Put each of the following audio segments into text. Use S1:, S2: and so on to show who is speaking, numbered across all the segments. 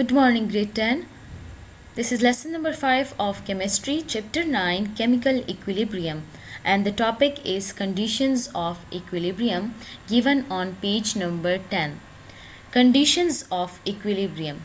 S1: Good morning, grade 10. This is lesson number 5 of chemistry, chapter 9, chemical equilibrium, and the topic is conditions of equilibrium given on page number 10. Conditions of equilibrium.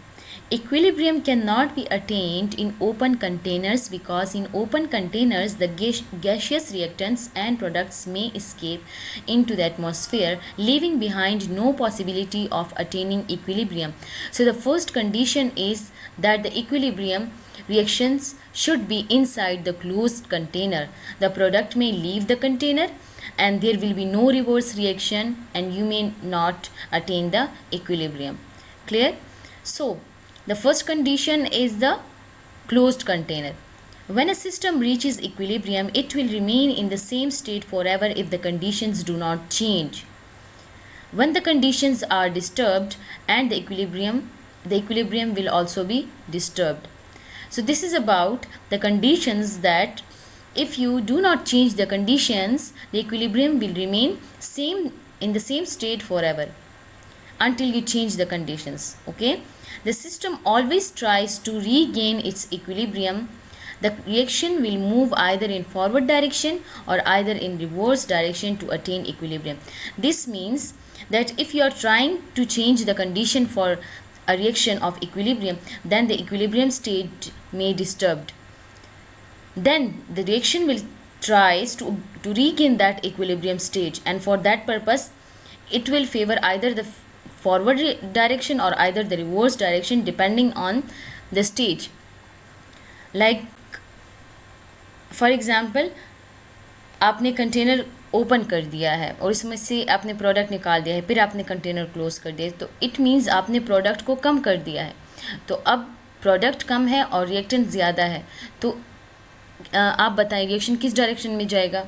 S1: Equilibrium cannot be attained in open containers because in open containers the gaseous reactants and products may escape into the atmosphere, leaving behind no possibility of attaining equilibrium. So the first condition is that the equilibrium reactions should be inside the closed container. The product may leave the container and there will be no reverse reaction and you may not attain the equilibrium. Clear? So the first condition is the closed container. When a system reaches equilibrium, it will remain in the same state forever if the conditions do not change. When the conditions are disturbed and the equilibrium will also be disturbed. So this is about the conditions that if you do not change the conditions, the equilibrium will remain in the same state forever until you change the conditions. Okay, the system always tries to regain its equilibrium. The reaction will move either in forward direction or either in reverse direction to attain equilibrium. This means that if you are trying to change the condition for a reaction of equilibrium, then the equilibrium state may disturbed. Then the reaction will tries to regain that equilibrium stage, and for that purpose it will favor either the forward direction or either the reverse direction depending on the stage. Like for example, आपने container open कर दिया है और इसमें से आपने product निकाल दिया है, फिर आपने कंटेनर क्लोज कर दिया है, तो इट मीन्स आपने प्रोडक्ट को कम कर दिया है. तो अब प्रोडक्ट कम है और रिएक्टेंट ज़्यादा है, तो आप बताएं रिएक्शन किस डायरेक्शन में जाएगा?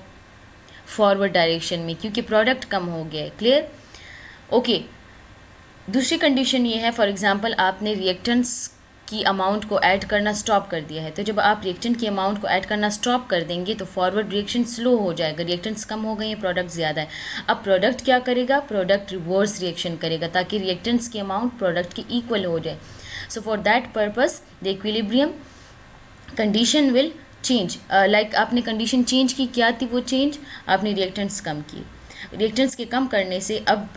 S1: फॉरवर्ड डायरेक्शन में, क्योंकि प्रोडक्ट कम हो गया है. क्लियर? ओके. दूसरी कंडीशन ये है, फॉर एग्जांपल आपने रिएक्टेंट्स की अमाउंट को ऐड करना स्टॉप कर दिया है. तो जब आप रिएक्टेंट की अमाउंट को ऐड करना स्टॉप कर देंगे तो फॉरवर्ड रिएक्शन स्लो हो जाएगा. रिएक्टेंट्स कम हो गए हैं, प्रोडक्ट ज़्यादा है. अब प्रोडक्ट क्या करेगा? प्रोडक्ट रिवर्स रिएक्शन करेगा ताकि रिएक्टेंट्स की अमाउंट प्रोडक्ट की इक्वल हो जाए. So for that purpose the equilibrium condition will change. Like आपने कंडीशन चेंज की, क्या थी वो चेंज? आपने रिएक्टेंट्स कम की. रिएक्टेंट्स के कम करने से अब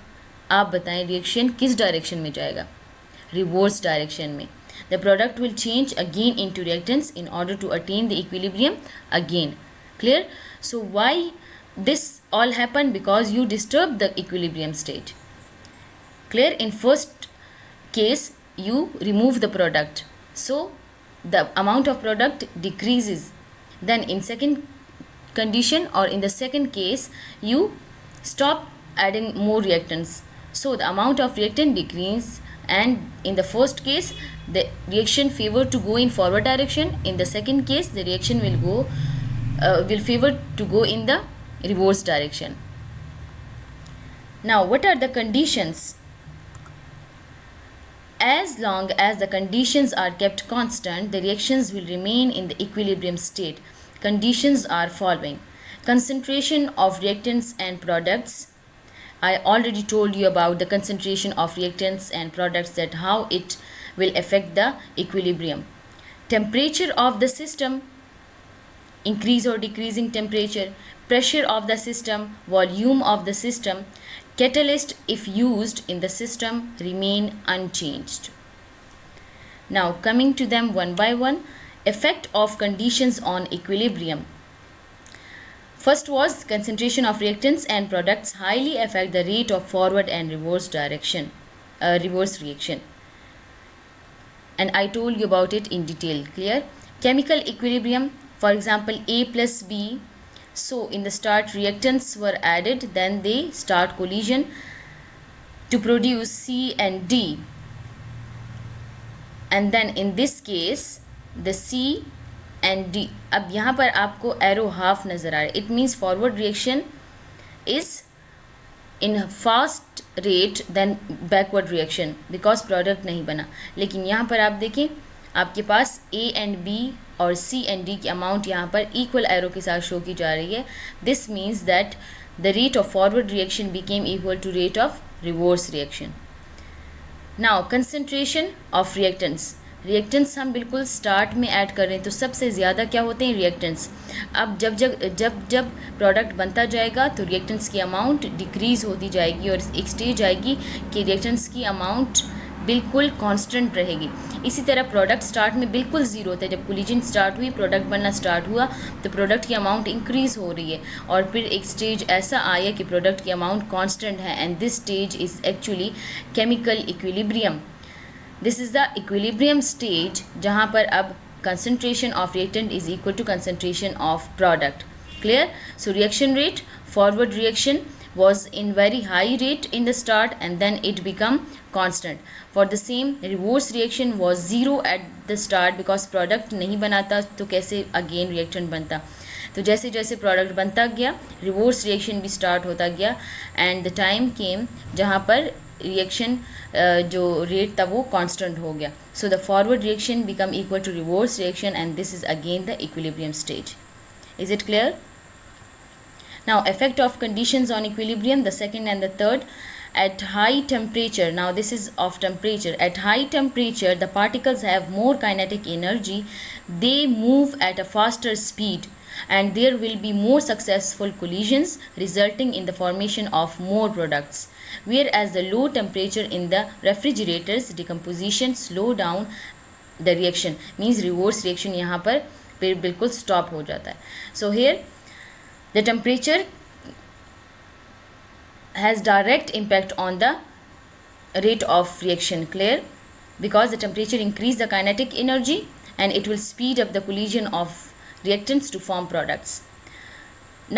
S1: आप बताएं रिएक्शन किस डायरेक्शन में जाएगा? रिवर्स डायरेक्शन में. The product will change again into reactants in order to attain the equilibrium again. Clear? So why this all happened? Because you disturb the equilibrium state. Clear? In first case you remove the product, so the amount of product decreases. Then in second condition or in the second case you stop adding more reactants, so the amount of reactant decreases. And in the first case the reaction favor to go in forward direction. In the second case the reaction will favor to go in the reverse direction. Now what are the conditions? As long as the conditions are kept constant, the reactions will remain in the equilibrium state. Conditions are following: concentration of reactants and products. I already told you about the concentration of reactants and products, that how it will affect the equilibrium. Temperature of the system, increase or decreasing temperature. Pressure of the system, volume of the system. Catalyst if used in the system remain unchanged. Now coming to them one by one. Effect of conditions on equilibrium. First was concentration of reactants and products highly affect the rate of forward and reverse reaction. And I told you about it in detail. Clear? Chemical equilibrium, for example A plus B. So in the start reactants were added, then they start collision to produce C and D. And then in this case the C and D. अब यहाँ पर आपको arrow half नज़र आ रहा है. It means forward reaction is in fast rate then backward reaction because product नहीं बना. लेकिन यहाँ पर आप देखें आपके पास A एंड B और C एंड D की अमाउंट यहाँ पर इक्वल एरो के साथ शो की जा रही है. This means that the rate of forward reaction became equal to rate of reverse reaction. Now concentration of reactants हम बिल्कुल स्टार्ट में ऐड कर रहे हैं, तो सबसे ज़्यादा क्या होते हैं रिएक्टेंट्स। अब जब जब जब जब प्रोडक्ट बनता जाएगा तो रिएक्टेंट्स की अमाउंट डिक्रीज़ होती जाएगी और एक स्टेज आएगी कि रिएक्टेंट्स की अमाउंट बिल्कुल कांस्टेंट रहेगी। इसी तरह प्रोडक्ट स्टार्ट में बिल्कुल ज़ीरो होता है, जब कोलिजन स्टार्ट हुई, प्रोडक्ट बनना स्टार्ट हुआ, तो प्रोडक्ट की अमाउंट इंक्रीज़ हो रही है और फिर एक स्टेज ऐसा आया कि प्रोडक्ट की अमाउंट कांस्टेंट है, and this stage is actually chemical equilibrium. This is the equilibrium stage जहाँ पर अब concentration of reactant is equal to concentration of product. Clear? So reaction rate, forward reaction was in very high rate in the start and then it become constant. For the same, reverse reaction was zero at the start because product नहीं बनाता तो कैसे again reactant बनता। तो जैसे जैसे product बनता गया रिवर्स रिएक्शन भी स्टार्ट होता गया एंड द टाइम केम जहाँ पर रिएक्शन जो रेट था वो कांस्टेंट हो गया. So the forward reaction become equal to reverse reaction and this is again the equilibrium stage. Is it clear? Now effect of conditions on equilibrium, the second and the third. At high temperature, now this is of temperature, at high temperature the particles have more kinetic energy, they move at a faster speed and there will be more successful collisions resulting in the formation of more products, whereas the low temperature in the refrigerators decomposition slow down the reaction, means reverse reaction यहाँ पर फिर बिल्कुल stop हो जाता है. So here the temperature has direct impact on the rate of reaction. Clear? Because the temperature increase the kinetic energy and it will speed up the collision of reactants to form products.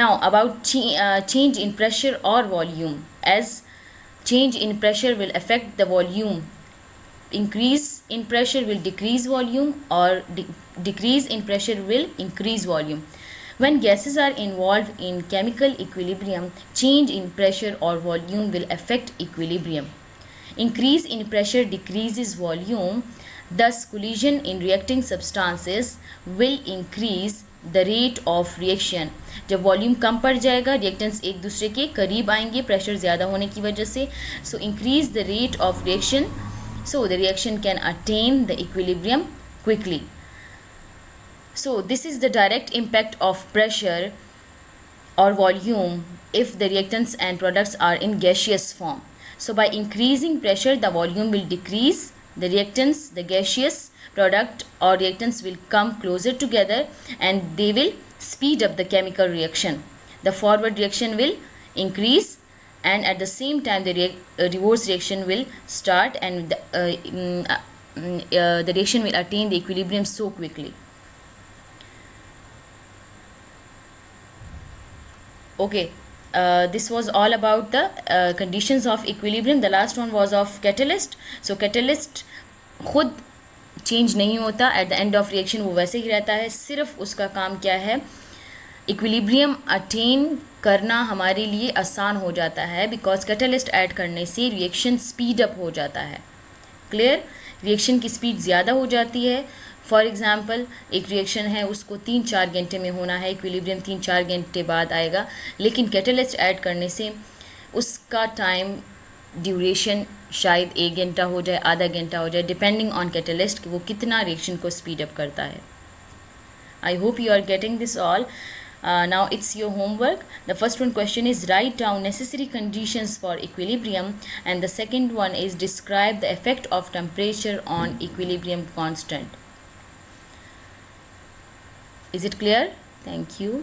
S1: Now about change in pressure or volume. As change in pressure will affect the volume, increase in pressure will decrease volume or decrease in pressure will increase volume. When gases are involved in chemical equilibrium, change in pressure or volume will affect equilibrium. Increase in pressure decreases volume, thus collision in reacting substances will increase the rate of reaction. जब volume कम पड़ जाएगा reactants एक दूसरे के करीब आएंगे pressure ज़्यादा होने की वजह से. So increase the rate of reaction, so the reaction can attain the equilibrium quickly. So this is the direct impact of pressure or volume if the reactants and products are in gaseous form. So by increasing pressure the volume will decrease, the reactants, the gaseous product or reactants will come closer together and they will speed up the chemical reaction. The forward reaction will increase and at the same time the reverse reaction will start and the reaction will attain the equilibrium so quickly. Okay, this was all about the conditions of equilibrium. The last one was of catalyst. So catalyst खुद change नहीं होता, at the end of reaction वो वैसे ही रहता है, सिर्फ उसका काम क्या है, इक्विलिब्रियम अटेन करना हमारे लिए आसान हो जाता है बिकॉज कैटलिस्ट ऐड करने से रिएक्शन स्पीड अप हो जाता है. क्लियर? रिएक्शन की स्पीड ज़्यादा हो जाती है. फॉर एग्ज़ाम्पल एक रिएक्शन है उसको 3-4 घंटे में होना है, इक्विलिब्रियम 3-4 घंटे बाद आएगा, लेकिन कैटलिस्ट ऐड करने से उसका टाइम ड्यूरेशन शायद 1 घंटा हो जाए, आधा घंटा हो जाए, डिपेंडिंग ऑन कैटलिस्ट कि वो कितना रिएक्शन को स्पीड अप करता है. I hope you are getting this all. Now it's your homework. The first one question is write down necessary conditions for equilibrium and the second one is describe the effect of temperature on equilibrium constant. Is it clear? Thank you.